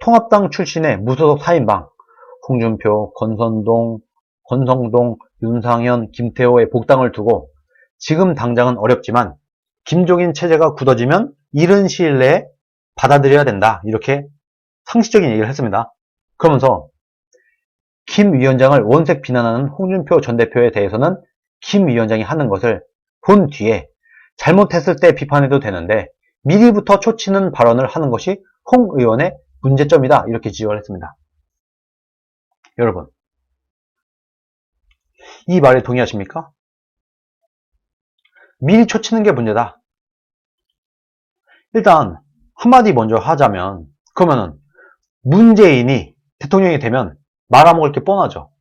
통합당 출신의 무소속 4인방 홍준표, 권성동, 윤상현, 김태호의 복당을 두고 지금 당장은 어렵지만 김종인 체제가 굳어지면 이른 시일 내에 받아들여야 된다. 이렇게 상식적인 얘기를 했습니다. 그러면서 김 위원장을 원색 비난하는 홍준표 전 대표에 대해서는 김 위원장이 하는 것을 본 뒤에 잘못했을 때 비판해도 되는데 미리부터 초치는 발언을 하는 것이 홍 의원의 문제점이다. 이렇게 지적을 했습니다. 여러분, 이 말에 동의하십니까? 미리 초치는 게 문제다. 일단 한마디 먼저 하자면 그러면은 문재인이 대통령이 되면 말아먹을 게 뻔하죠.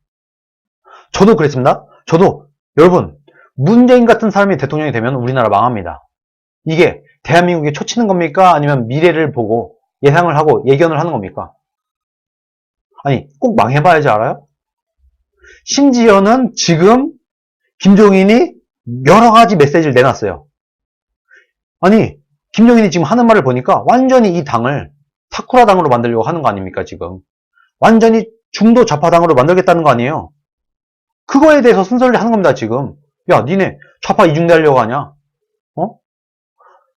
저도 그랬습니다. 저도 여러분 문재인 같은 사람이 대통령이 되면 우리나라 망합니다. 이게 대한민국에 초치는 겁니까? 아니면 미래를 보고 예상을 하고 예견을 하는 겁니까? 아니 꼭 망해봐야지 알아요? 심지어는 지금 김종인이 여러 가지 메시지를 내놨어요. 아니 김종인이 지금 하는 말을 보니까 완전히 이 당을 사쿠라 당으로 만들려고 하는 거 아닙니까 지금? 완전히 중도 좌파당으로 만들겠다는 거 아니에요? 그거에 대해서 순서를 하는 겁니다 지금. 야 니네 좌파 이중대 하려고 하냐? 어?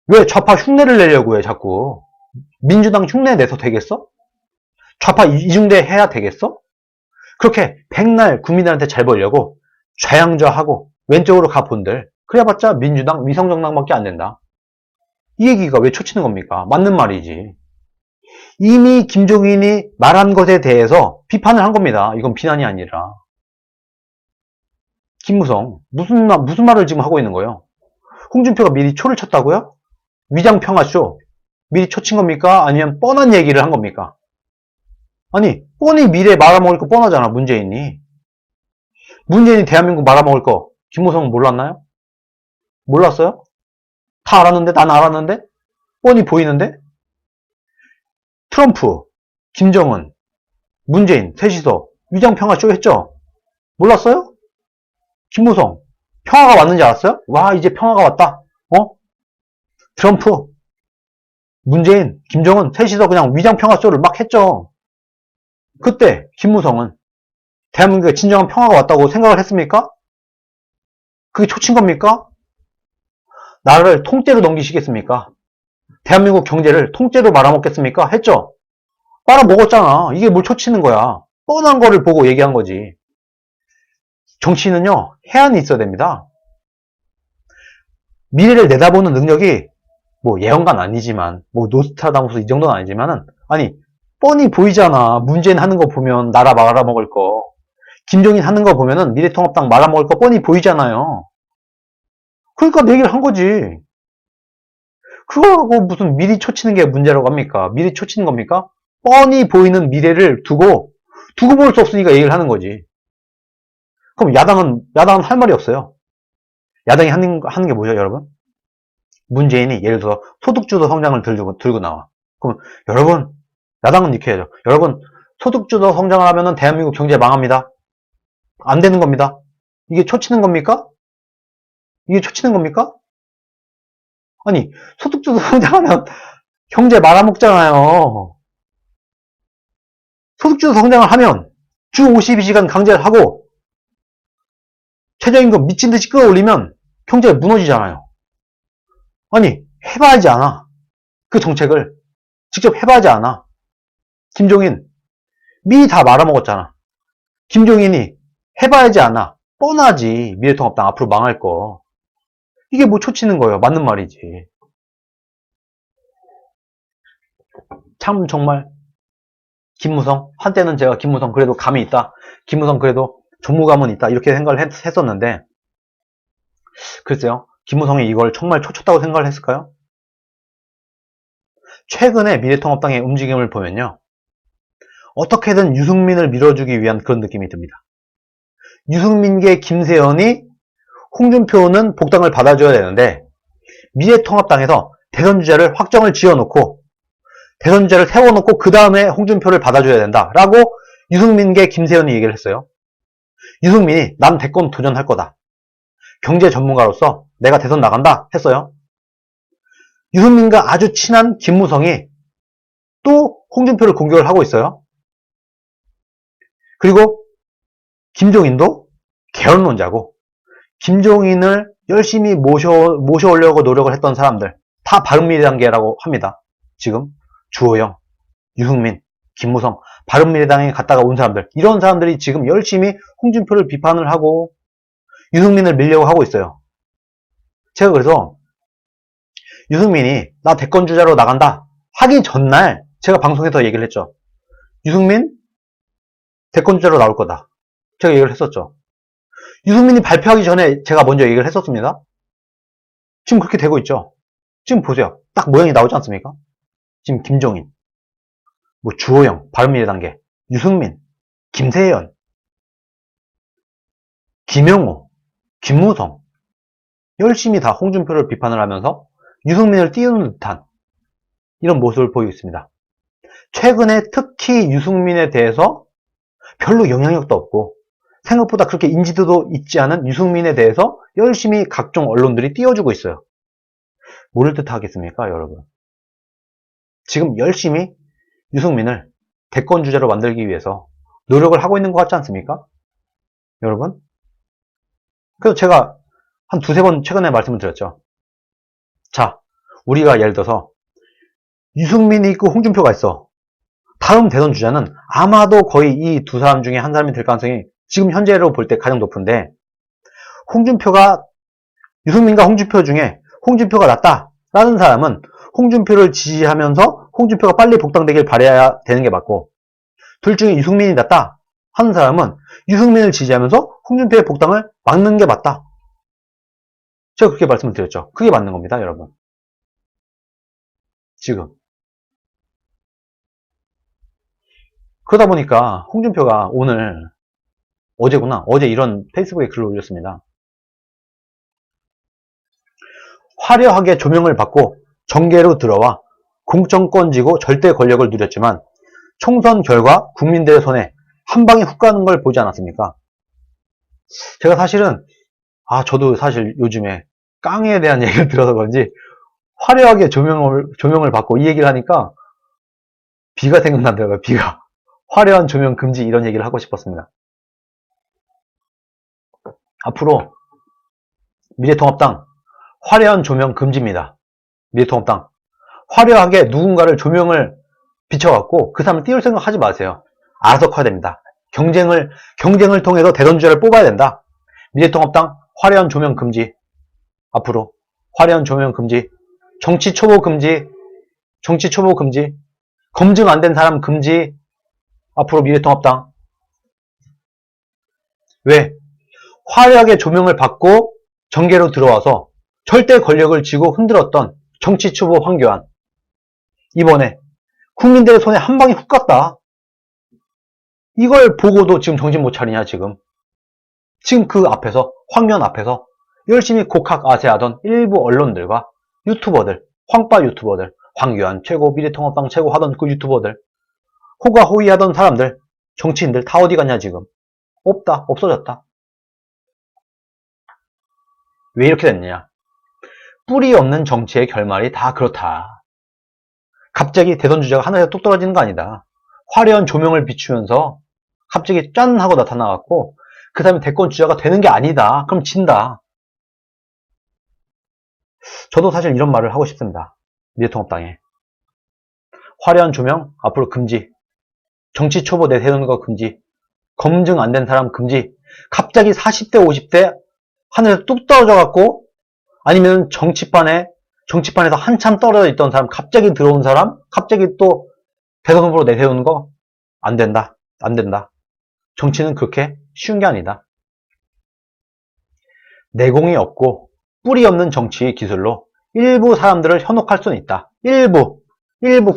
왜 좌파 흉내를 내려고 해 자꾸? 민주당 흉내 내서 되겠어? 좌파 이중대 해야 되겠어? 그렇게 백날 국민들한테 잘 보이려고 좌양좌하고 왼쪽으로 가본들 그래봤자 민주당 위성정당밖에 안 된다. 이 얘기가 왜 초치는 겁니까? 맞는 말이지. 이미 김종인이 말한 것에 대해서 비판을 한 겁니다. 이건 비난이 아니라. 김무성 무슨 말을 지금 하고 있는 거예요? 홍준표가 미리 초를 쳤다고요? 위장평화쇼 미리 초친 겁니까? 아니면 뻔한 얘기를 한 겁니까? 아니 뻔히 미래 말아먹을 거 뻔하잖아. 문재인이 대한민국 말아먹을 거 김무성은 몰랐나요? 몰랐어요? 다 알았는데? 난 알았는데? 뻔히 보이는데? 트럼프, 김정은, 문재인 셋이서 위장평화쇼 했죠? 몰랐어요? 김무성 평화가 왔는지 알았어요? 와 이제 평화가 왔다. 트럼프, 문재인, 김정은 셋이서 그냥 위장평화쇼를 막 했죠. 그때 김무성은 대한민국에 진정한 평화가 왔다고 생각을 했습니까? 그게 초친 겁니까? 나라를 통째로 넘기시겠습니까? 대한민국 경제를 통째로 말아먹겠습니까? 했죠? 말아먹었잖아. 이게 뭘 초치는 거야. 뻔한 거를 보고 얘기한 거지. 정치인은요, 해안이 있어야 됩니다. 미래를 내다보는 능력이 뭐 예언가는 아니지만, 뭐 노스트라다무스 이 정도는 아니지만은, 아니, 뻔히 보이잖아. 문재인 하는 거 보면 나라 말아먹을 거. 김종인 하는 거 보면은 미래통합당 말아먹을 거 뻔히 보이잖아요. 그러니까 내 얘기를 한 거지. 그거하고 무슨 미리 초치는 게 문제라고 합니까? 미리 초치는 겁니까? 뻔히 보이는 미래를 두고 볼 수 없으니까 얘기를 하는 거지. 그럼 야당은 할 말이 없어요. 야당이 하는 게 뭐죠, 여러분? 문재인이 예를 들어 소득주도 성장을 들고 나와. 그럼 여러분, 야당은 이렇게 해야죠. 여러분, 소득주도 성장을 하면은 대한민국 경제 망합니다. 안 되는 겁니다. 이게 초치는 겁니까? 이게 초치는 겁니까? 아니, 소득주도 성장하면 경제 말아먹잖아요. 소득주도 성장을 하면 주 52시간 강제를 하고 최저임금 미친 듯이 끌어올리면 경제가 무너지잖아요. 아니, 해봐야지 않아. 그 정책을 직접 해봐야지 않아. 김종인 미리 다 말아먹었잖아. 김종인이 해봐야지 않아. 뻔하지. 미래통합당 앞으로 망할 거. 이게 뭐 초치는 거예요. 맞는 말이지. 참 정말 김무성 한때는 제가 김무성 그래도 감이 있다. 김무성 그래도 조무감은 있다. 이렇게 생각을 했었는데 글쎄요. 김무성이 이걸 정말 초쳤다고 생각을 했을까요? 최근에 미래통합당의 움직임을 보면요. 어떻게든 유승민을 밀어주기 위한 그런 느낌이 듭니다. 유승민계 김세연이 홍준표는 복당을 받아줘야 되는데 미래통합당에서 대선주자를 확정을 지어놓고 대선주자를 세워놓고 그 다음에 홍준표를 받아줘야 된다라고 유승민계 김세연이 얘기를 했어요. 유승민이 난 대권 도전할 거다. 경제 전문가로서 내가 대선 나간다 했어요. 유승민과 아주 친한 김무성이 또 홍준표를 공격을 하고 있어요. 그리고 김종인도 개헌론자고, 김종인을 열심히 모셔오려고 노력을 했던 사람들 다 바른미래당계라고 합니다. 지금 주호영, 유승민, 김무성, 바른미래당에 갔다가 온 사람들, 이런 사람들이 지금 열심히 홍준표를 비판을 하고 유승민을 밀려고 하고 있어요. 제가 그래서 유승민이 나 대권주자로 나간다 하기 전날 제가 방송에서 얘기를 했죠. 유승민 대권주자로 나올 거다. 제가 얘기를 했었죠. 유승민이 발표하기 전에 제가 먼저 얘기를 했었습니다. 지금 그렇게 되고 있죠. 지금 보세요. 딱 모양이 나오지 않습니까? 지금 김종인, 뭐 주호영, 바른미래당계, 유승민, 김세연, 김영호, 김무성 열심히 다 홍준표를 비판을 하면서 유승민을 띄우는 듯한 이런 모습을 보이고 있습니다. 최근에 특히 유승민에 대해서 별로 영향력도 없고 생각보다 그렇게 인지도도 있지 않은 유승민에 대해서 열심히 각종 언론들이 띄워주고 있어요. 뭐를 뜻하겠습니까, 여러분? 지금 열심히 유승민을 대권주자로 만들기 위해서 노력을 하고 있는 것 같지 않습니까? 여러분? 그래서 제가 한 두세 번 최근에 말씀을 드렸죠. 자, 우리가 예를 들어서 유승민이 있고 홍준표가 있어. 다음 대선 주자는 아마도 거의 이 두 사람 중에 한 사람이 될 가능성이 지금 현재로 볼 때 가장 높은데, 유승민과 홍준표 중에 홍준표가 낫다라는 사람은 홍준표를 지지하면서 홍준표가 빨리 복당되길 바라야 되는 게 맞고, 둘 중에 유승민이 낫다 하는 사람은 유승민을 지지하면서 홍준표의 복당을 막는 게 맞다. 제가 그렇게 말씀을 드렸죠. 그게 맞는 겁니다, 여러분. 지금. 그러다 보니까 홍준표가 어제 이런 페이스북에 글을 올렸습니다. 화려하게 조명을 받고 정계로 들어와 공천권 쥐고 절대 권력을 누렸지만 총선 결과 국민들의 손에 한 방에 훅 가는 걸 보지 않았습니까? 제가 사실은 저도 사실 요즘에 깡에 대한 얘기를 들어서 그런지 화려하게 조명을 받고 이 얘기를 하니까 비가 생각나더라고요. 비가. 화려한 조명 금지 이런 얘기를 하고 싶었습니다. 앞으로 미래통합당 화려한 조명 금지입니다. 미래통합당 화려하게 누군가를 조명을 비춰갖고 그 사람을 띄울 생각 하지 마세요. 알아서 커야 됩니다. 경쟁을 통해서 대선주자를 뽑아야 된다. 미래통합당 화려한 조명 금지. 앞으로 화려한 조명 금지. 정치 초보 금지. 검증 안 된 사람 금지. 앞으로 미래통합당. 왜? 화려하게 조명을 받고 정계로 들어와서 절대 권력을 쥐고 흔들었던 정치 초보 황교안. 이번에 국민들의 손에 한 방에 훅 갔다. 이걸 보고도 지금 정신 못 차리냐, 지금. 지금 그 앞에서, 황교안 앞에서 열심히 곡학아세하던 일부 언론들과 유튜버들, 황빠 유튜버들, 황교안 최고, 미래통합당 최고 하던 그 유튜버들, 호가호위하던 사람들, 정치인들 다 어디 갔냐, 지금. 없다, 없어졌다. 왜 이렇게 됐느냐? 뿌리 없는 정치의 결말이 다 그렇다. 갑자기 대선 주자가 하늘에서 뚝 떨어지는 거 아니다. 화려한 조명을 비추면서 갑자기 짠 하고 나타나갖고 그 다음에 대권 주자가 되는 게 아니다. 그럼 진다. 저도 사실 이런 말을 하고 싶습니다. 미래통합당에. 화려한 조명 앞으로 금지. 정치 초보 내세우는 거 금지. 검증 안 된 사람 금지. 갑자기 40대 50대 하늘에서 뚝 떨어져갖고 아니면 정치판에서 한참 떨어져 있던 사람, 갑자기 들어온 사람, 갑자기 또 대선 후보로 내세우는 거 안 된다. 안 된다. 정치는 그렇게 쉬운 게 아니다. 내공이 없고 뿌리 없는 정치 기술로 일부 사람들을 현혹할 수는 있다. 일부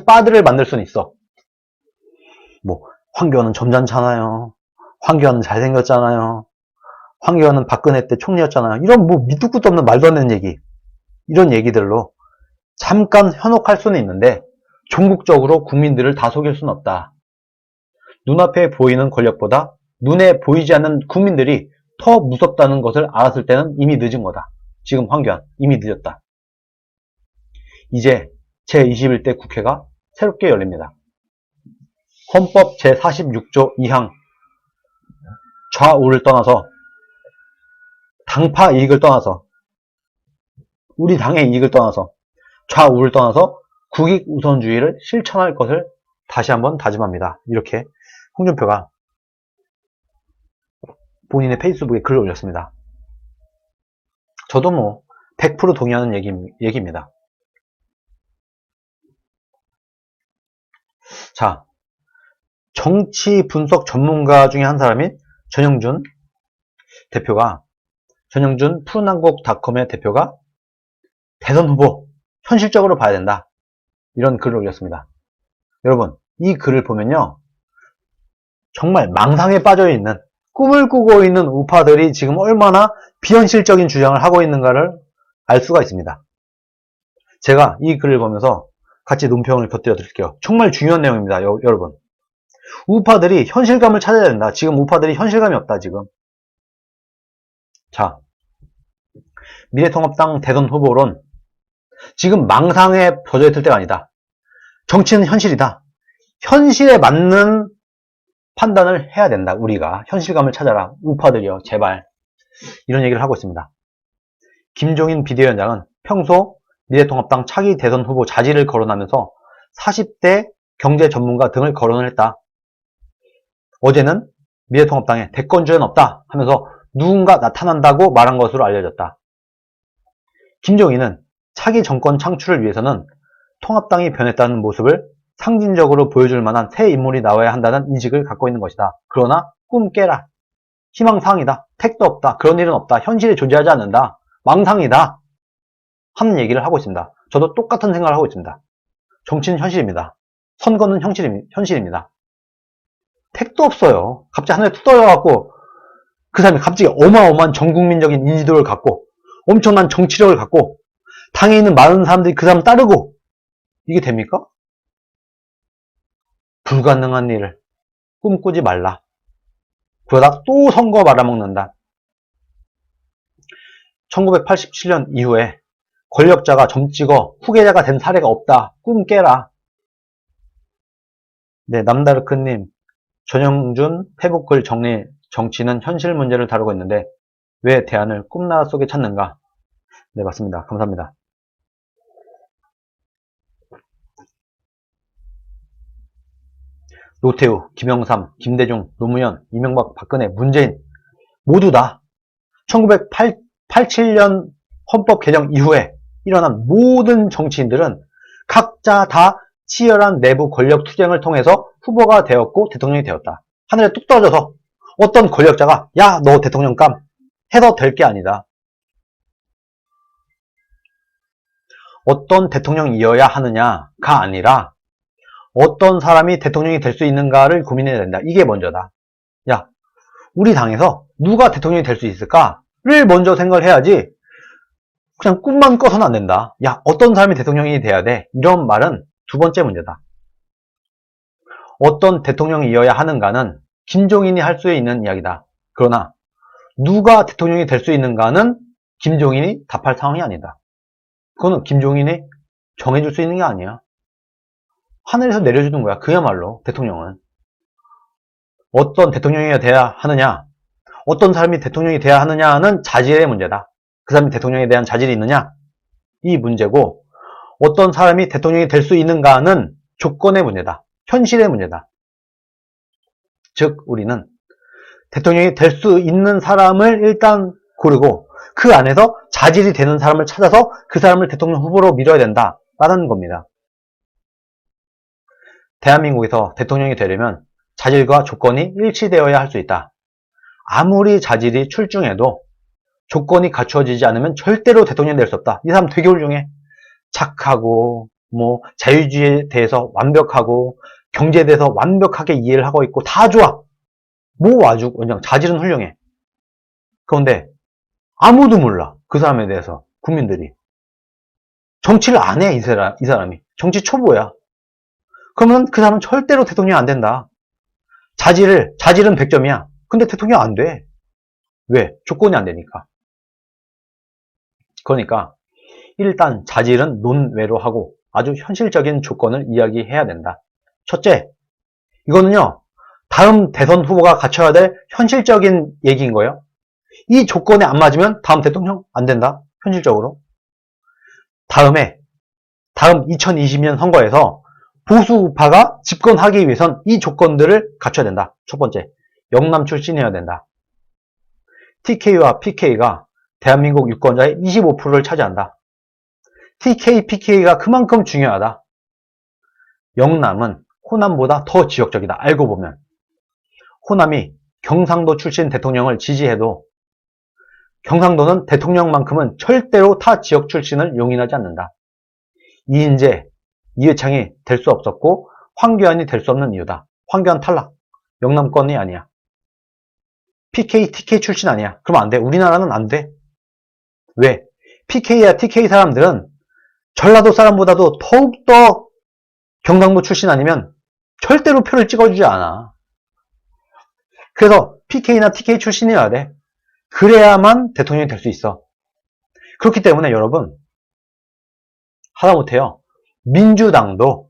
빠들을 만들 수는 있어. 뭐 황교안은 점잖잖아요. 황교안은 잘생겼잖아요. 황교안은 박근혜 때 총리였잖아요. 이런 뭐 밑도 끝도 없는 말도 안 되는 얘기. 이런 얘기들로 잠깐 현혹할 수는 있는데 종국적으로 국민들을 다 속일 수는 없다. 눈앞에 보이는 권력보다 눈에 보이지 않는 국민들이 더 무섭다는 것을 알았을 때는 이미 늦은 거다. 지금 황교안 이미 늦었다. 이제 제21대 국회가 새롭게 열립니다. 헌법 제46조 2항 좌우를 떠나서 당파 이익을 떠나서 우리 당의 이익을 떠나서 좌우를 떠나서 국익 우선주의를 실천할 것을 다시 한번 다짐합니다. 이렇게 홍준표가 본인의 페이스북에 글을 올렸습니다. 저도 뭐 100% 동의하는 얘기입니다. 자, 정치 분석 전문가 중에 한 사람인 전영준 푸른한국닷컴의 대표가 대선 후보 현실적으로 봐야 된다. 이런 글을 올렸습니다. 여러분, 이 글을 보면요. 정말 망상에 빠져있는, 꿈을 꾸고 있는 우파들이 지금 얼마나 비현실적인 주장을 하고 있는가를 알 수가 있습니다. 제가 이 글을 보면서 같이 논평을 곁들여 드릴게요. 정말 중요한 내용입니다. 여러분. 우파들이 현실감을 찾아야 된다. 지금 우파들이 현실감이 없다. 지금. 자, 미래통합당 대선 후보론 지금 망상에 젖어있을 때가 아니다. 정치는 현실이다. 현실에 맞는 판단을 해야 된다. 우리가 현실감을 찾아라. 우파들이요. 제발. 이런 얘기를 하고 있습니다. 김종인 비대위원장은 평소 미래통합당 차기 대선 후보 자질을 거론하면서 40대 경제 전문가 등을 거론을 했다. 어제는 미래통합당에 대권주자는 없다 하면서 누군가 나타난다고 말한 것으로 알려졌다. 김종인은 차기 정권 창출을 위해서는 통합당이 변했다는 모습을 상징적으로 보여줄 만한 새 인물이 나와야 한다는 인식을 갖고 있는 것이다. 그러나 꿈 깨라. 희망사항이다. 택도 없다. 그런 일은 없다. 현실에 존재하지 않는다. 망상이다. 하는 얘기를 하고 있습니다. 저도 똑같은 생각을 하고 있습니다. 정치는 현실입니다. 선거는 현실입니다. 택도 없어요. 갑자기 하늘에 툭 떨어져갖고 그 사람이 갑자기 어마어마한 전국민적인 인지도를 갖고 엄청난 정치력을 갖고 당에 있는 많은 사람들이 그 사람 따르고 이게 됩니까? 불가능한 일을 꿈꾸지 말라. 그러다 또 선거 말아먹는다. 1987년 이후에 권력자가 점 찍어 후계자가 된 사례가 없다. 꿈 깨라. 네, 남다르크님, 전영준 페북글 정리, 정치는 현실 문제를 다루고 있는데 왜 대안을 꿈나라 속에 찾는가? 네, 맞습니다. 감사합니다. 노태우, 김영삼, 김대중, 노무현, 이명박, 박근혜, 문재인 모두 다 1987년 헌법 개정 이후에 일어난 모든 정치인들은 각자 다 치열한 내부 권력 투쟁을 통해서 후보가 되었고 대통령이 되었다. 하늘에 뚝 떨어져서 어떤 권력자가 야, 너 대통령 감 해도 될 게 아니다. 어떤 대통령이어야 하느냐가 아니라 어떤 사람이 대통령이 될 수 있는가를 고민해야 된다. 이게 먼저다. 야, 우리 당에서 누가 대통령이 될 수 있을까를 먼저 생각을 해야지 그냥 꿈만 꿔서는 안 된다. 야, 어떤 사람이 대통령이 돼야 돼. 이런 말은 두 번째 문제다. 어떤 대통령이어야 하는가는 김종인이 할 수 있는 이야기다. 그러나 누가 대통령이 될 수 있는가는 김종인이 답할 상황이 아니다. 그거는 김종인이 정해줄 수 있는 게 아니야. 하늘에서 내려주는 거야. 그야말로 대통령은. 어떤 대통령이 돼야 하느냐, 어떤 사람이 대통령이 돼야 하느냐는 자질의 문제다. 그 사람이 대통령에 대한 자질이 있느냐? 이 문제고, 어떤 사람이 대통령이 될 수 있는가는 조건의 문제다. 현실의 문제다. 즉, 우리는 대통령이 될 수 있는 사람을 일단 고르고 그 안에서 자질이 되는 사람을 찾아서 그 사람을 대통령 후보로 밀어야 된다라는 겁니다. 대한민국에서 대통령이 되려면 자질과 조건이 일치되어야 할 수 있다. 아무리 자질이 출중해도 조건이 갖추어지지 않으면 절대로 대통령이 될 수 없다. 이 사람 되게 훌륭해. 착하고 자유주의에 대해서 완벽하고 경제에 대해서 완벽하게 이해를 하고 있고 다 좋아. 아주 그냥 자질은 훌륭해. 그런데 아무도 몰라. 그 사람에 대해서 국민들이. 정치를 안 해. 이 사람이. 정치 초보야. 그러면 그 사람은 절대로 대통령 안 된다. 자질은 100점이야. 근데 대통령 안 돼. 왜? 조건이 안 되니까. 그러니까 일단 자질은 논외로 하고 아주 현실적인 조건을 이야기해야 된다. 첫째, 이거는요, 다음 대선 후보가 갖춰야 될 현실적인 얘기인 거예요. 이 조건에 안 맞으면 다음 대통령 안 된다. 현실적으로. 다음 2020년 선거에서 보수파가 집권하기 위해선 이 조건들을 갖춰야 된다. 첫 번째, 영남 출신이어야 된다. TK와 PK가 대한민국 유권자의 25%를 차지한다. TK, PK가 그만큼 중요하다. 영남은 호남보다 더 지역적이다. 알고 보면. 호남이 경상도 출신 대통령을 지지해도 경상도는 대통령만큼은 절대로 타 지역 출신을 용인하지 않는다. 이인재, 이회창이 될 수 없었고 황교안이 될 수 없는 이유다. 황교안 탈락. 영남권이 아니야. PK, TK 출신 아니야. 그럼 안 돼. 우리나라는 안 돼. 왜? PK야 TK 사람들은 전라도 사람보다도 더욱더 경상도 출신 아니면 절대로 표를 찍어주지 않아. 그래서 PK나 TK 출신이어야 돼. 그래야만 대통령이 될 수 있어. 그렇기 때문에 여러분, 하다못해요, 민주당도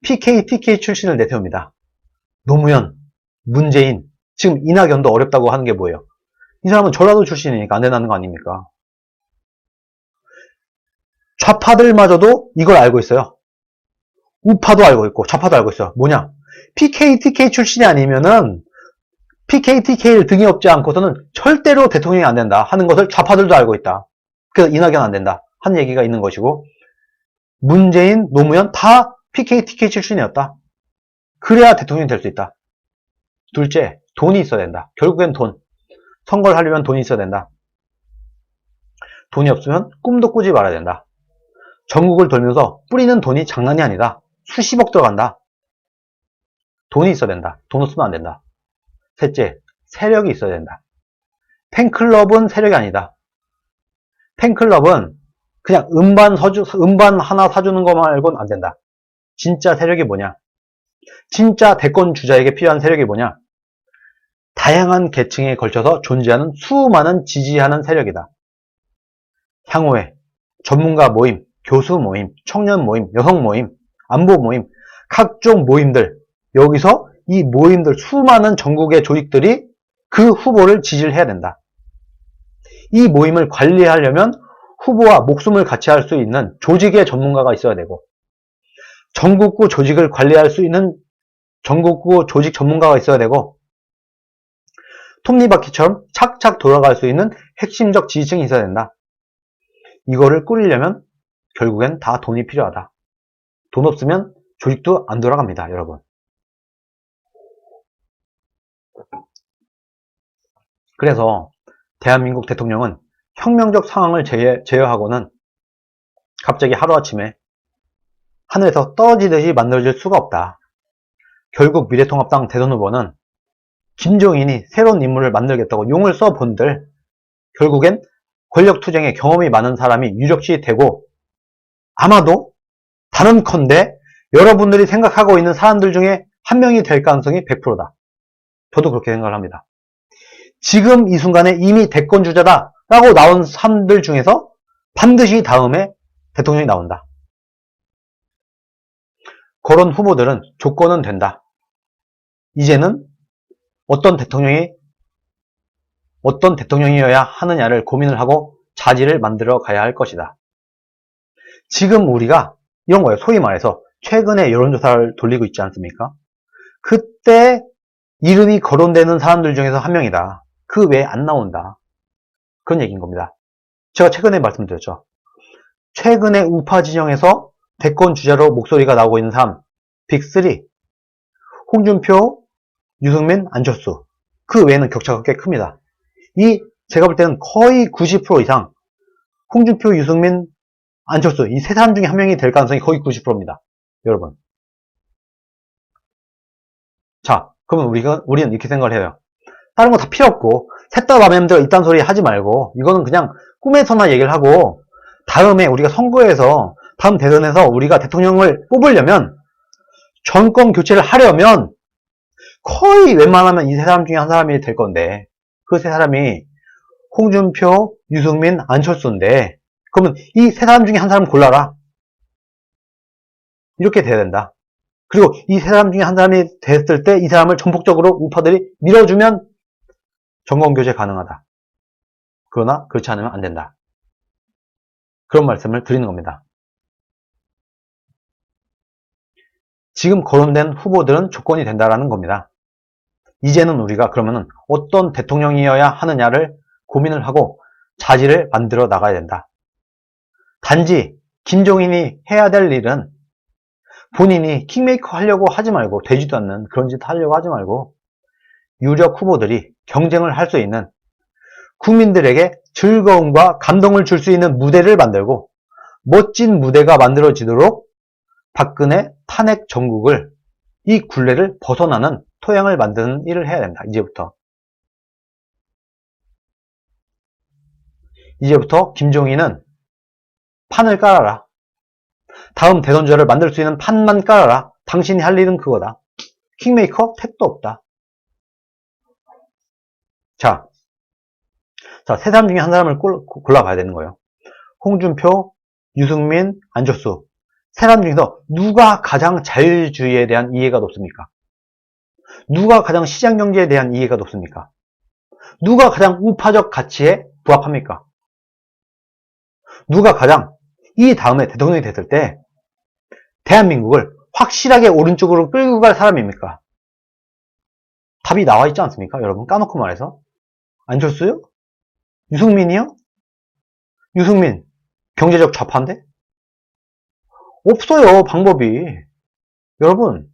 PK, TK 출신을 내세웁니다. 노무현, 문재인, 지금 이낙연도 어렵다고 하는 게 뭐예요? 이 사람은 전라도 출신이니까 안 된다는 거 아닙니까? 좌파들마저도 이걸 알고 있어요. 우파도 알고 있고 좌파도 알고 있어요. 뭐냐? PK, TK 출신이 아니면은 PK, TK를 등에 업지 않고서는 절대로 대통령이 안 된다 하는 것을 좌파들도 알고 있다. 그래서 이낙연 안 된다 하는 얘기가 있는 것이고, 문재인, 노무현 다 PK, TK 출신이었다. 그래야 대통령이 될 수 있다. 둘째, 돈이 있어야 된다. 결국엔 돈. 선거를 하려면 돈이 있어야 된다. 돈이 없으면 꿈도 꾸지 말아야 된다. 전국을 돌면서 뿌리는 돈이 장난이 아니다. 수십억 들어간다. 돈이 있어야 된다. 돈 없으면 안 된다. 셋째, 세력이 있어야 된다. 팬클럽은 세력이 아니다. 팬클럽은 그냥 음반 하나 사주는 거 말고는 안 된다. 진짜 세력이 뭐냐? 진짜 대권 주자에게 필요한 세력이 뭐냐? 다양한 계층에 걸쳐서 존재하는 수많은 지지하는 세력이다. 향후에 전문가 모임, 교수 모임, 청년 모임, 여성 모임, 안보 모임, 각종 모임들, 여기서 이 모임들, 수많은 전국의 조직들이 그 후보를 지지를 해야 된다. 이 모임을 관리하려면 후보와 목숨을 같이 할 수 있는 조직의 전문가가 있어야 되고, 전국구 조직을 관리할 수 있는 전국구 조직 전문가가 있어야 되고, 톱니바퀴처럼 착착 돌아갈 수 있는 핵심적 지지층이 있어야 된다. 이거를 꾸리려면 결국엔 다 돈이 필요하다. 돈 없으면 조직도 안 돌아갑니다, 여러분. 그래서 대한민국 대통령은 혁명적 상황을 제어하고는 갑자기 하루아침에 하늘에서 떨어지듯이 만들어질 수가 없다. 결국 미래통합당 대선 후보는 김종인이 새로운 인물을 만들겠다고 용을 써본들 결국엔 권력투쟁에 경험이 많은 사람이 유력시 되고, 아마도 단언컨대 여러분들이 생각하고 있는 사람들 중에 한 명이 될 가능성이 100%다. 저도 그렇게 생각을 합니다. 지금 이 순간에 이미 대권주자다 라고 나온 사람들 중에서 반드시 다음에 대통령이 나온다. 그런 후보들은 조건은 된다. 이제는 어떤 대통령이어야 하느냐를 고민을 하고 자질을 만들어 가야 할 것이다. 지금 우리가 이런 거예요. 소위 말해서 최근에 여론조사를 돌리고 있지 않습니까? 그때 이름이 거론되는 사람들 중에서 한 명이다. 그 외에 안 나온다. 그런 얘기인 겁니다. 제가 최근에 말씀드렸죠. 최근에 우파 진영에서 대권 주자로 목소리가 나오고 있는 사람 빅3, 홍준표, 유승민, 안철수. 그 외에는 격차가 꽤 큽니다. 제가 볼 때는 거의 90% 이상 홍준표, 유승민, 안철수 이 세 사람 중에 한 명이 될 가능성이 거의 90%입니다. 여러분. 자, 그러면 우리는 이렇게 생각을 해요. 다른 거 다 필요 없고 셋 다 마음에 들어 이딴 소리 하지 말고 이거는 그냥 꿈에서나 얘기를 하고, 다음에 우리가 선거에서 다음 대선에서 우리가 대통령을 뽑으려면, 정권 교체를 하려면 거의 웬만하면 이 세 사람 중에 한 사람이 될 건데, 그 세 사람이 홍준표, 유승민, 안철수인데, 그러면 이 세 사람 중에 한 사람 골라라. 이렇게 돼야 된다. 그리고 이 세 사람 중에 한 사람이 됐을 때 이 사람을 전폭적으로 우파들이 밀어주면 정권교체 가능하다. 그러나 그렇지 않으면 안 된다. 그런 말씀을 드리는 겁니다. 지금 거론된 후보들은 조건이 된다라는 겁니다. 이제는 우리가 그러면은 어떤 대통령이어야 하느냐를 고민을 하고 자질을 만들어 나가야 된다. 단지 김종인이 해야 될 일은 본인이 킹메이커 하려고 하지 말고, 되지도 않는 그런 짓 하려고 하지 말고 유력 후보들이 경쟁을 할 수 있는, 국민들에게 즐거움과 감동을 줄 수 있는 무대를 만들고 멋진 무대가 만들어지도록 박근혜 탄핵 정국을, 이 굴레를 벗어나는 토양을 만드는 일을 해야 된다. 이제부터 김종인은 판을 깔아라. 다음 대선주자를 만들 수 있는 판만 깔아라. 당신이 할 일은 그거다. 킹메이커 택도 없다. 자, 세 사람 중에 한 사람을 골라봐야 되는 거예요. 홍준표, 유승민, 안철수. 세 사람 중에서 누가 가장 자율주의에 대한 이해가 높습니까? 누가 가장 시장경제에 대한 이해가 높습니까? 누가 가장 우파적 가치에 부합합니까? 누가 가장 이 다음에 대통령이 됐을 때 대한민국을 확실하게 오른쪽으로 끌고 갈 사람입니까? 답이 나와 있지 않습니까? 여러분, 까놓고 말해서. 안철수요? 유승민이요? 유승민 경제적 좌파인데? 없어요, 방법이. 여러분,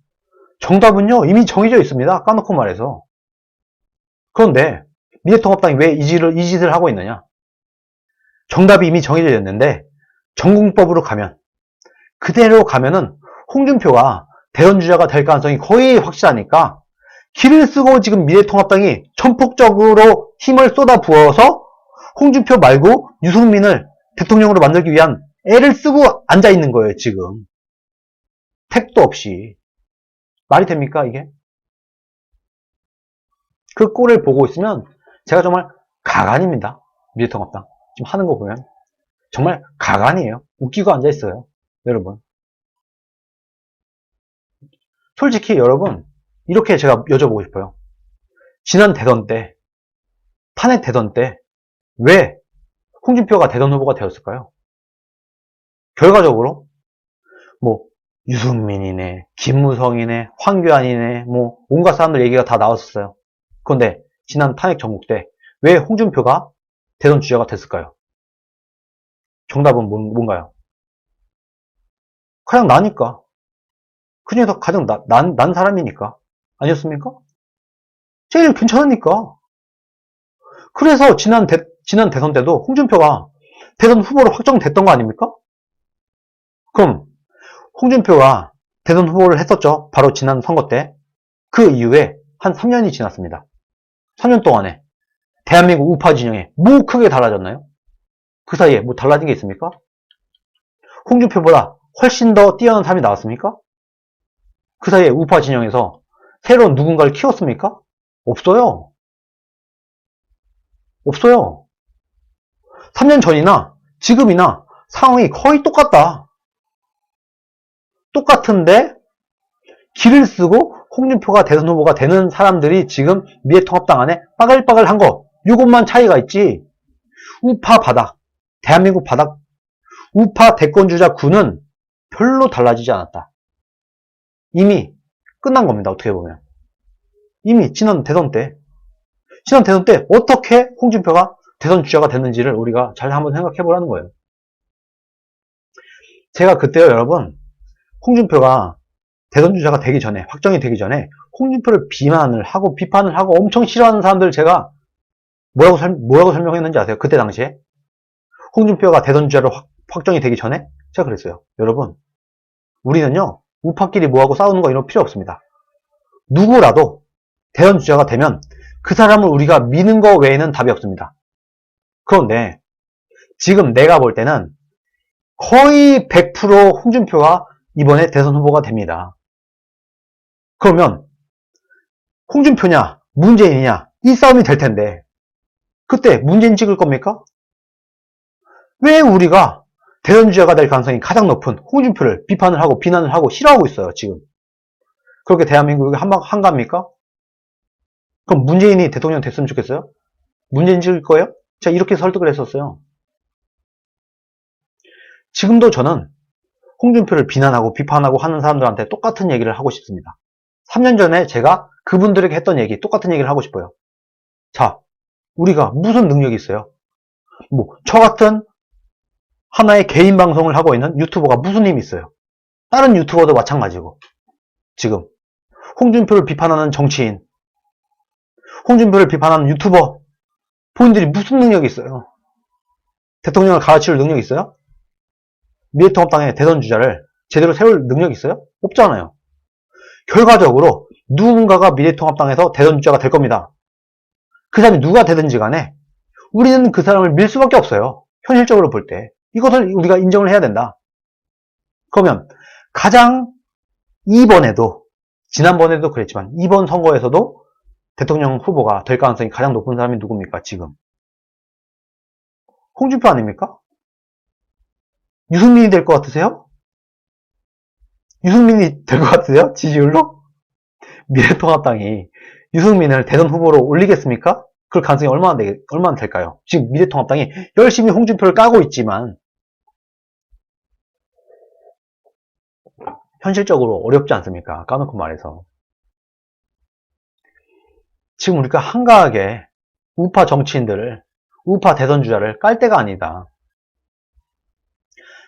정답은요 이미 정해져 있습니다. 까놓고 말해서. 그런데 미래통합당이 왜 이 짓을 하고 있느냐? 정답이 이미 정해져 있는데 전공법으로 가면, 그대로 가면은 홍준표가 대선주자가 될 가능성이 거의 확실하니까 길을 쓰고 지금 미래통합당이 전폭적으로 힘을 쏟아부어서 홍준표 말고 유승민을 대통령으로 만들기 위한 애를 쓰고 앉아있는 거예요, 지금. 택도 없이. 말이 됩니까, 이게? 그 꼴을 보고 있으면 제가 정말 가관입니다. 미래통합당. 지금 하는 거 보면. 정말 가관이에요. 웃기고 앉아있어요. 여러분. 솔직히 여러분, 이렇게 제가 여쭤보고 싶어요. 지난 대선 때, 탄핵 대선 때, 왜 홍준표가 대선 후보가 되었을까요? 결과적으로, 유승민이네, 김무성이네, 황교안이네, 온갖 사람들 얘기가 다 나왔었어요. 그런데, 지난 탄핵 전국 때, 왜 홍준표가 대선 주자가 됐을까요? 정답은 뭔가요? 가장 나니까. 그 중에서 가장 난 사람이니까. 아니었습니까? 제일 괜찮으니까. 그래서 지난 대선 때도 홍준표가 대선 후보로 확정됐던 거 아닙니까? 그럼 홍준표가 대선 후보를 했었죠. 바로 지난 선거 때. 그 이후에 한 3년이 지났습니다. 3년 동안에 대한민국 우파 진영에 뭐 크게 달라졌나요? 그 사이에 뭐 달라진 게 있습니까? 홍준표보다 훨씬 더 뛰어난 사람이 나왔습니까? 그 사이에 우파 진영에서 새로운 누군가를 키웠습니까? 없어요. 없어요. 3년 전이나 지금이나 상황이 거의 똑같다. 똑같은데 길을 쓰고 홍준표가 대선 후보가 되는 사람들이 지금 미래통합당 안에 빠글빠글한 거, 요것만 차이가 있지. 우파 바닥, 대한민국 바닥, 우파 대권주자 군은 별로 달라지지 않았다. 이미 끝난 겁니다. 어떻게 보면. 이미 지난 대선 때 어떻게 홍준표가 대선 주자가 됐는지를 우리가 잘 한번 생각해 보라는 거예요. 제가 그때요, 여러분, 홍준표가 대선 주자가 되기 전에, 확정이 되기 전에 홍준표를 비판을 하고 엄청 싫어하는 사람들 제가 뭐라고 설명했는지 아세요? 그때 당시에 홍준표가 대선 주자로 확정이 되기 전에 제가 그랬어요. 여러분, 우리는요 우파끼리 뭐하고 싸우는 거 이런 거 필요 없습니다. 누구라도 대선 주자가 되면 그 사람을 우리가 미는 거 외에는 답이 없습니다. 그런데 지금 내가 볼 때는 거의 100% 홍준표가 이번에 대선 후보가 됩니다. 그러면 홍준표냐 문재인이냐 이 싸움이 될 텐데 그때 문재인 찍을 겁니까? 왜 우리가 대선 주자가 될 가능성이 가장 높은 홍준표를 비판을 하고 비난을 하고 싫어하고 있어요, 지금. 그렇게 대한민국이 한가합니까? 그럼 문재인이 대통령 됐으면 좋겠어요? 문재인 찍을 거예요? 자, 이렇게 설득을 했었어요. 지금도 저는 홍준표를 비난하고 비판하고 하는 사람들한테 똑같은 얘기를 하고 싶습니다. 3년 전에 제가 그분들에게 했던 얘기, 똑같은 얘기를 하고 싶어요. 자, 우리가 무슨 능력이 있어요? 저 같은 하나의 개인 방송을 하고 있는 유튜버가 무슨 힘이 있어요? 다른 유튜버도 마찬가지고. 지금 홍준표를 비판하는 정치인, 홍준표를 비판하는 유튜버, 본인들이 무슨 능력이 있어요? 대통령을 갈아치울 능력이 있어요? 미래통합당의 대선 주자를 제대로 세울 능력이 있어요? 없잖아요. 결과적으로 누군가가 미래통합당에서 대선 주자가 될 겁니다. 그 사람이 누가 되든지 간에 우리는 그 사람을 밀 수밖에 없어요. 현실적으로 볼 때. 이것을 우리가 인정을 해야 된다. 그러면 가장 이번에도, 지난번에도 그랬지만 이번 선거에서도 대통령 후보가 될 가능성이 가장 높은 사람이 누굽니까? 지금 홍준표 아닙니까? 유승민이 될 것 같으세요? 유승민이 될 것 같으세요? 지지율로? 미래통합당이 유승민을 대선 후보로 올리겠습니까? 그럴 가능성이 얼마나 될까요? 지금 미래통합당이 열심히 홍준표를 까고 있지만 현실적으로 어렵지 않습니까? 까놓고 말해서. 지금 우리가 한가하게 우파 정치인들을, 우파 대선 주자를 깔 때가 아니다.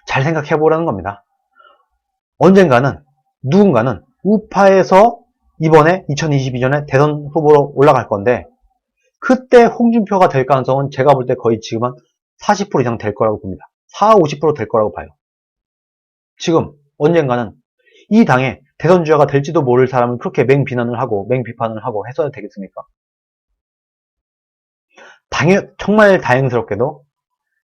잘 생각해 보라는 겁니다. 언젠가는 누군가는 우파에서 이번에 2022년에 대선 후보로 올라갈 건데 그때 홍준표가 될 가능성은 제가 볼 때 거의 지금 한 40% 이상 될 거라고 봅니다. 40, 50% 될 거라고 봐요. 지금 언젠가는 이 당의 대선 주자가 될지도 모를 사람을 그렇게 맹비난을 하고 맹비판을 하고 했어야 되겠습니까? 정말 다행스럽게도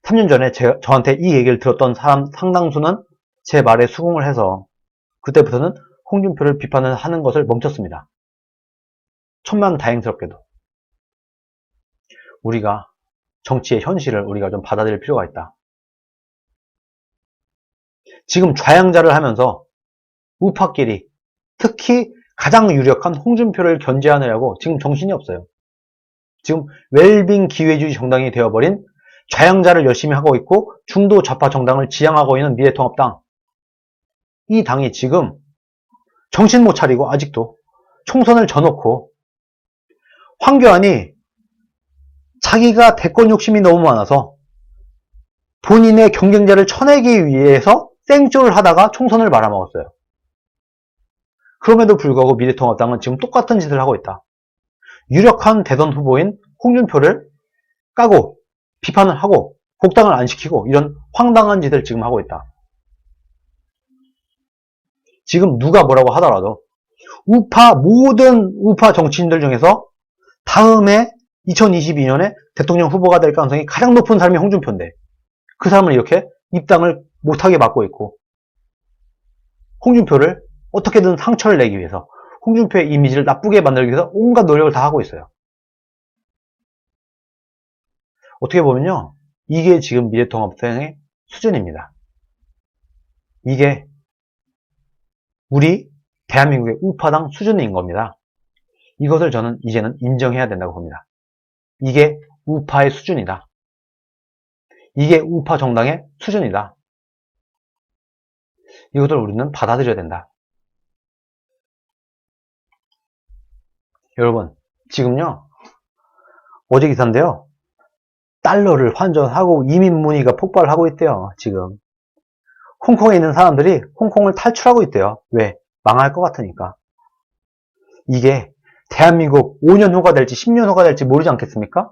3년 전에 저한테 이 얘기를 들었던 사람 상당수는 제 말에 수긍을 해서 그때부터는 홍준표를 비판을 하는 것을 멈췄습니다. 천만 다행스럽게도. 우리가 정치의 현실을 우리가 좀 받아들일 필요가 있다. 지금 좌양자를 하면서 우파끼리 특히 가장 유력한 홍준표를 견제하느라고 지금 정신이 없어요. 지금 웰빙 기회주의 정당이 되어버린 좌양자를 열심히 하고 있고 중도 좌파 정당을 지향하고 있는 미래통합당. 이 당이 지금 정신 못 차리고 아직도 총선을 져놓고 황교안이 자기가 대권 욕심이 너무 많아서 본인의 경쟁자를 쳐내기 위해서 땡쇼를 하다가 총선을 말아먹었어요. 그럼에도 불구하고 미래통합당은 지금 똑같은 짓을 하고 있다. 유력한 대선 후보인 홍준표를 까고 비판을 하고 복당을 안 시키고 이런 황당한 짓을 지금 하고 있다. 지금 누가 뭐라고 하더라도 모든 우파 정치인들 중에서 다음에 2022년에 대통령 후보가 될 가능성이 가장 높은 사람이 홍준표인데 그 사람을 이렇게 입당을 못하게 막고 있고 홍준표를 어떻게든 상처를 내기 위해서 홍준표의 이미지를 나쁘게 만들기 위해서 온갖 노력을 다 하고 있어요. 어떻게 보면요. 이게 지금 미래통합당의 수준입니다. 이게 우리 대한민국의 우파당 수준인 겁니다. 이것을 저는 이제는 인정해야 된다고 봅니다. 이게 우파의 수준이다. 이게 우파 정당의 수준이다. 이것을 우리는 받아들여야 된다. 여러분, 지금요, 어제 기사인데요, 달러를 환전하고 이민 문의가 폭발하고 있대요, 지금. 홍콩에 있는 사람들이 홍콩을 탈출하고 있대요. 왜? 망할 것 같으니까. 이게 대한민국 5년 후가 될지 10년 후가 될지 모르지 않겠습니까?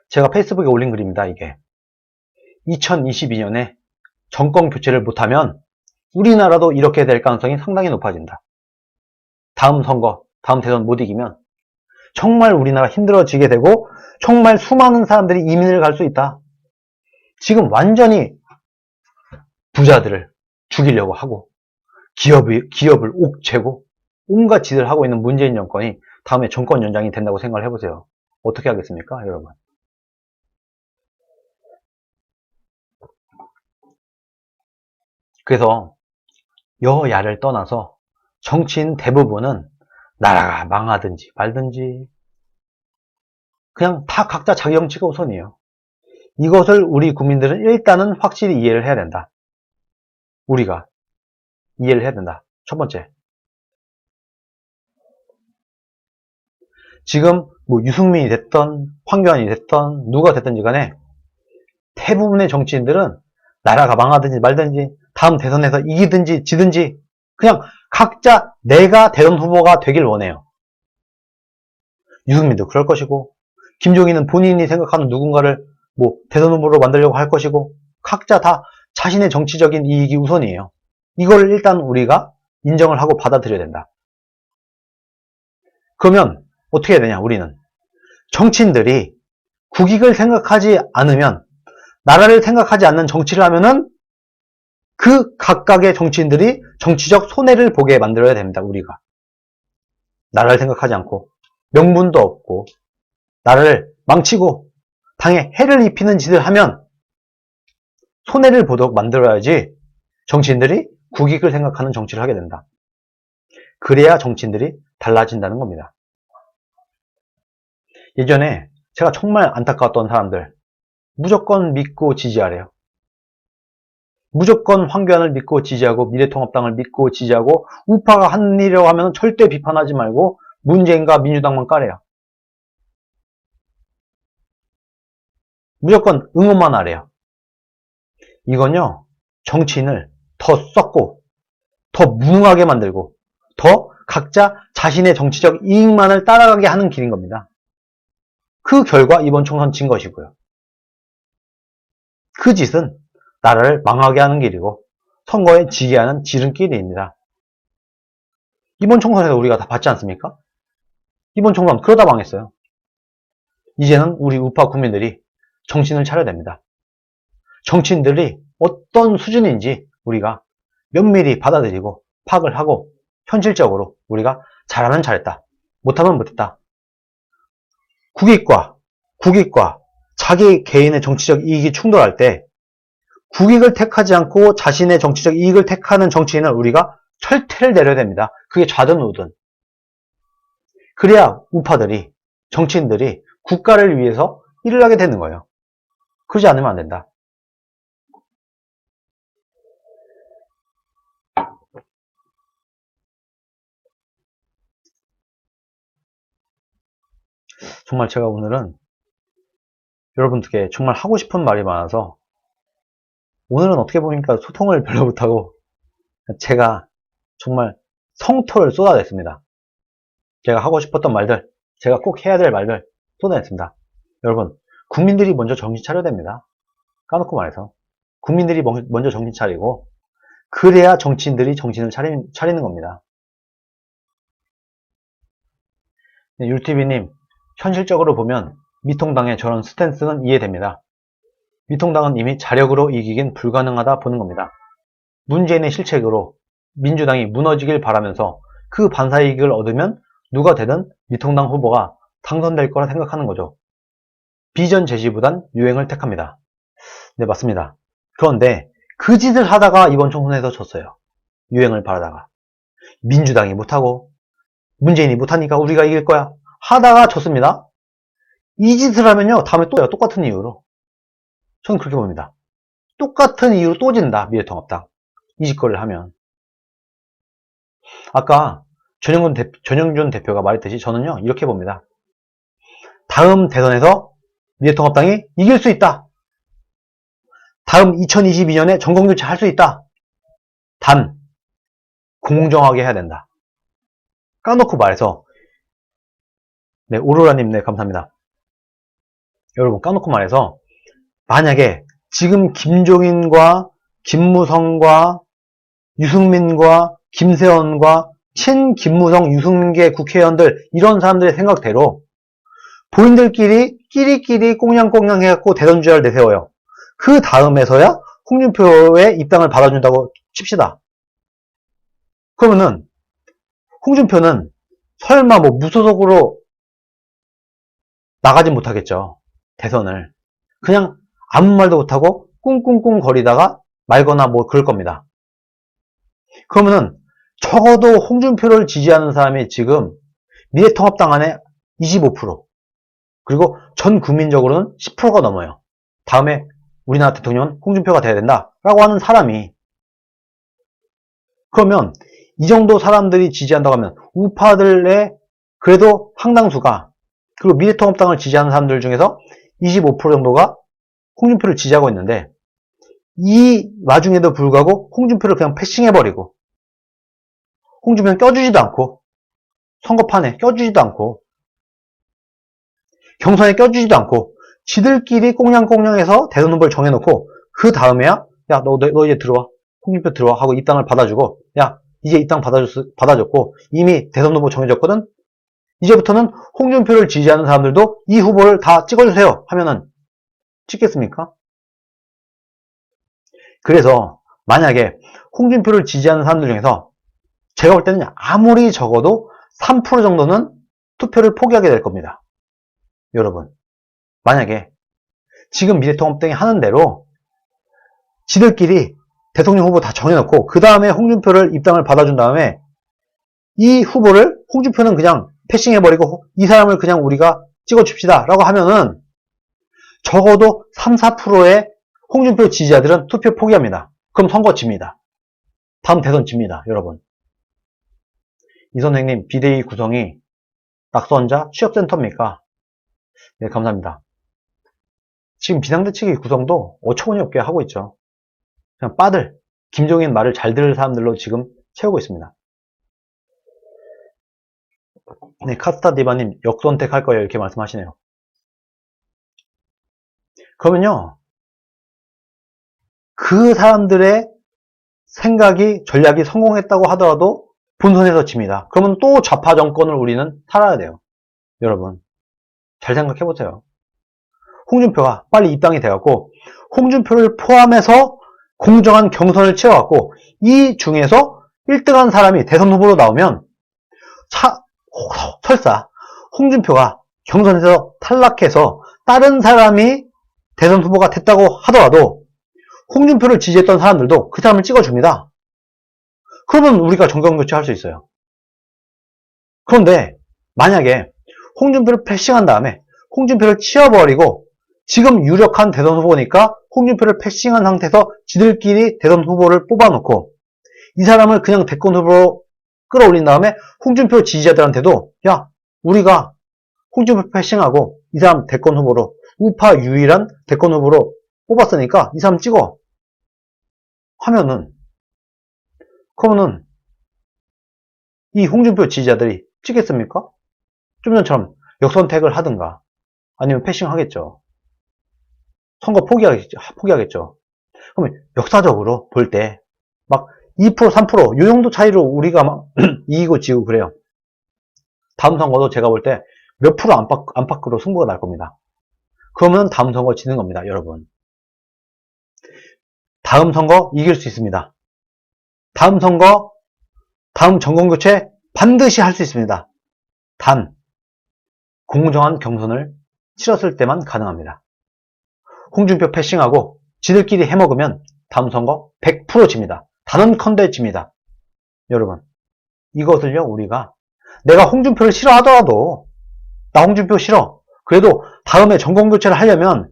제가 페이스북에 올린 글입니다, 이게. 2022년에 정권 교체를 못하면 우리나라도 이렇게 될 가능성이 상당히 높아진다. 다음 선거, 다음 대선 못 이기면 정말 우리나라 힘들어지게 되고 정말 수많은 사람들이 이민을 갈 수 있다. 지금 완전히 부자들을 죽이려고 하고 기업을 옥죄고 온갖 짓을 하고 있는 문재인 정권이 다음에 정권 연장이 된다고 생각을 해보세요. 어떻게 하겠습니까, 여러분? 그래서 여야를 떠나서 정치인 대부분은 나라가 망하든지 말든지 그냥 다 각자 자기 정치가 우선이에요. 이것을 우리 국민들은 일단은 확실히 이해를 해야 된다. 우리가 이해를 해야 된다. 첫 번째. 지금 뭐 유승민이 됐던 황교안이 됐던 누가 됐든지 간에 대부분의 정치인들은 나라가 망하든지 말든지 다음 대선에서 이기든지 지든지 그냥 각자 내가 대선 후보가 되길 원해요. 유승민도 그럴 것이고 김종인은 본인이 생각하는 누군가를 뭐 대선 후보로 만들려고 할 것이고 각자 다 자신의 정치적인 이익이 우선이에요. 이걸 일단 우리가 인정을 하고 받아들여야 된다. 그러면 어떻게 해야 되냐 우리는 정치인들이 국익을 생각하지 않으면 나라를 생각하지 않는 정치를 하면은 그 각각의 정치인들이 정치적 손해를 보게 만들어야 됩니다. 우리가 나라를 생각하지 않고 명분도 없고 나라를 망치고 당에 해를 입히는 짓을 하면 손해를 보도록 만들어야지 정치인들이 국익을 생각하는 정치를 하게 된다. 그래야 정치인들이 달라진다는 겁니다. 예전에 제가 정말 안타까웠던 사람들 무조건 믿고 지지하래요. 무조건 황교안을 믿고 지지하고 미래통합당을 믿고 지지하고 우파가 한 일이라고 하면 절대 비판하지 말고 문재인과 민주당만 까래요. 무조건 응원만 하래요. 이건요 정치인을 더 썩고 더 무능하게 만들고 더 각자 자신의 정치적 이익만을 따라가게 하는 길인 겁니다. 그 결과 이번 총선 진 것이고요. 그 짓은 나라를 망하게 하는 길이고 선거에 지게 하는 지름길입니다. 이번 총선에서 우리가 다 봤지 않습니까? 이번 총선 그러다 망했어요. 이제는 우리 우파 국민들이 정신을 차려야 됩니다. 정치인들이 어떤 수준인지 우리가 면밀히 받아들이고 파악을 하고 현실적으로 우리가 잘하면 잘했다, 못하면 못했다. 국익과 자기 개인의 정치적 이익이 충돌할 때 국익을 택하지 않고 자신의 정치적 이익을 택하는 정치인을 우리가 철퇴를 내려야 됩니다. 그게 좌든 우든. 그래야 우파들이 정치인들이 국가를 위해서 일을 하게 되는 거예요. 그러지 않으면 안 된다. 정말 제가 오늘은 여러분들께 정말 하고 싶은 말이 많아서 오늘은 어떻게 보니까 소통을 별로 못하고 제가 정말 성토를 쏟아냈습니다. 제가 하고 싶었던 말들, 제가 꼭 해야 될 말들 쏟아냈습니다. 여러분, 국민들이 먼저 정신 차려야 됩니다. 까놓고 말해서. 국민들이 먼저 정신 차리고 그래야 정치인들이 정신을 차리는 겁니다. 네, 율TV님, 현실적으로 보면 미통당의 저런 스탠스는 이해됩니다. 미통당은 이미 자력으로 이기긴 불가능하다 보는 겁니다. 문재인의 실책으로 민주당이 무너지길 바라면서 그 반사이익을 얻으면 누가 되든 미통당 후보가 당선될 거라 생각하는 거죠. 비전 제시보단 유행을 택합니다. 네, 맞습니다. 그런데 그 짓을 하다가 이번 총선에서 졌어요. 유행을 바라다가. 민주당이 못하고 문재인이 못하니까 우리가 이길 거야 하다가 졌습니다. 이 짓을 하면요 다음에 또 해요. 똑같은 이유로. 저는 그렇게 봅니다. 똑같은 이유로 또 진다. 미래통합당. 이 짓거리를 하면. 아까 전영준 대표가 말했듯이 저는요 이렇게 봅니다. 다음 대선에서 미래통합당이 이길 수 있다. 다음 2022년에 정권교체 할 수 있다. 단 공정하게 해야 된다. 까놓고 말해서 네, 오로라님 네 감사합니다. 여러분 까놓고 말해서 만약에 지금 김종인과 김무성과 유승민과 김세원과 친김무성 유승민계 국회의원들 이런 사람들의 생각대로 본인들끼리 끼리끼리 꽁냥꽁냥 해갖고 대선주자를 내세워요. 그 다음에서야 홍준표의 입당을 받아준다고 칩시다. 그러면은 홍준표는 설마 뭐 무소속으로 나가진 못하겠죠. 대선을. 그냥 아무 말도 못하고 꿍꿍꿍 거리다가 말거나 뭐 그럴 겁니다. 그러면은 적어도 홍준표를 지지하는 사람이 지금 미래통합당 안에 25%, 그리고 전 국민적으로는 10%가 넘어요. 다음에 우리나라 대통령은 홍준표가 돼야 된다라고 하는 사람이, 그러면 이 정도 사람들이 지지한다고 하면 우파들의 그래도 상당수가, 그리고 미래통합당을 지지하는 사람들 중에서 25% 정도가 홍준표를 지지하고 있는데, 이 와중에도 불구하고 홍준표를 그냥 패싱해버리고, 홍준표는 껴주지도 않고, 선거판에 껴주지도 않고, 경선에 껴주지도 않고, 지들끼리 꽁냥꽁냥해서 대선 후보를 정해놓고, 그 다음에야 야 너 이제 들어와, 홍준표 들어와 하고 입당을 받아주고, 야 이제 입당 받아줬고 이미 대선 후보 정해졌거든, 이제부터는 홍준표를 지지하는 사람들도 이 후보를 다 찍어주세요 하면은 찍겠습니까? 그래서 만약에 홍준표를 지지하는 사람들 중에서 제가 볼 때는 아무리 적어도 3% 정도는 투표를 포기하게 될 겁니다. 여러분, 만약에 지금 미래통합당이 하는 대로 지들끼리 대통령 후보 다 정해놓고 그 다음에 홍준표를 입당을 받아준 다음에 이 후보를, 홍준표는 그냥 패싱해버리고 이 사람을 그냥 우리가 찍어줍시다 라고 하면은 적어도 3, 4%의 홍준표 지지자들은 투표 포기합니다. 그럼 선거 집니다. 다음 대선 집니다. 여러분, 이 선생님 비대위 구성이 낙선자 취업센터입니까? 네, 감사합니다. 지금 비상대책위 구성도 어처구니없게 하고 있죠. 그냥 빠들, 김종인 말을 잘 들을 사람들로 지금 채우고 있습니다. 네, 카스타디바님 역선택할 거예요 이렇게 말씀하시네요. 그러면요, 그 사람들의 생각이, 전략이 성공했다고 하더라도 본선에서 집니다. 그러면 또 좌파 정권을 우리는 살아야 돼요. 여러분, 잘 생각해보세요. 홍준표가 빨리 입당이 돼갖고 홍준표를 포함해서 공정한 경선을 치러갖고 이 중에서 1등한 사람이 대선 후보로 나오면 설사 홍준표가 경선에서 탈락해서 다른 사람이 대선 후보가 됐다고 하더라도 홍준표를 지지했던 사람들도 그 사람을 찍어줍니다. 그러면 우리가 정권교체 할 수 있어요. 그런데 만약에 홍준표를 패싱한 다음에 홍준표를 치워버리고 지금 유력한 대선 후보니까 홍준표를 패싱한 상태에서 지들끼리 대선 후보를 뽑아놓고 이 사람을 그냥 대권 후보로 끌어올린 다음에 홍준표 지지자들한테도 야, 우리가 홍준표 패싱하고 이 사람 대권 후보로, 우파 유일한 대권 후보로 뽑았으니까 이 사람 찍어 하면은, 그러면은 이 홍준표 지지자들이 찍겠습니까? 좀 전처럼 역선택을 하든가 아니면 패싱하겠죠. 선거 포기하겠죠. 그러면 역사적으로 볼 때 막 2%, 3%, 요 정도 차이로 우리가 막 이기고 지고 그래요. 다음 선거도 제가 볼 때 몇 프로 안팎으로 승부가 날 겁니다. 그러면 다음 선거 지는 겁니다, 여러분. 다음 선거 이길 수 있습니다. 다음 선거, 다음 정권교체 반드시 할 수 있습니다. 단, 공정한 경선을 치렀을 때만 가능합니다. 홍준표 패싱하고 지들끼리 해먹으면 다음 선거 100% 집니다. 단언컨대 집니다. 여러분, 이것을요, 우리가, 내가 홍준표를 싫어하더라도 나 홍준표 싫어, 그래도 다음에 정권교체를 하려면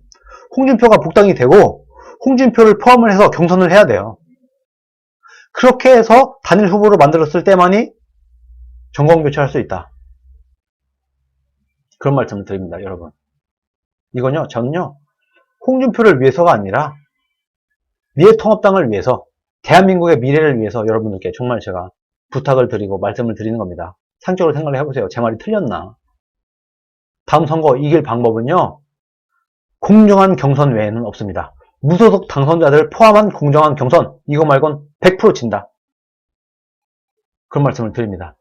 홍준표가 복당이 되고 홍준표를 포함을 해서 경선을 해야 돼요. 그렇게 해서 단일 후보로 만들었을 때만이 정권교체할 수 있다. 그런 말씀을 드립니다, 여러분. 이건요, 저는요, 홍준표를 위해서가 아니라 미래통합당을 위해서, 대한민국의 미래를 위해서 여러분들께 정말 제가 부탁을 드리고 말씀을 드리는 겁니다. 상적으로 생각을 해보세요. 제 말이 틀렸나? 다음 선거 이길 방법은요, 공정한 경선 외에는 없습니다. 무소속 당선자들 포함한 공정한 경선, 이거 말곤 100% 진다. 그런 말씀을 드립니다.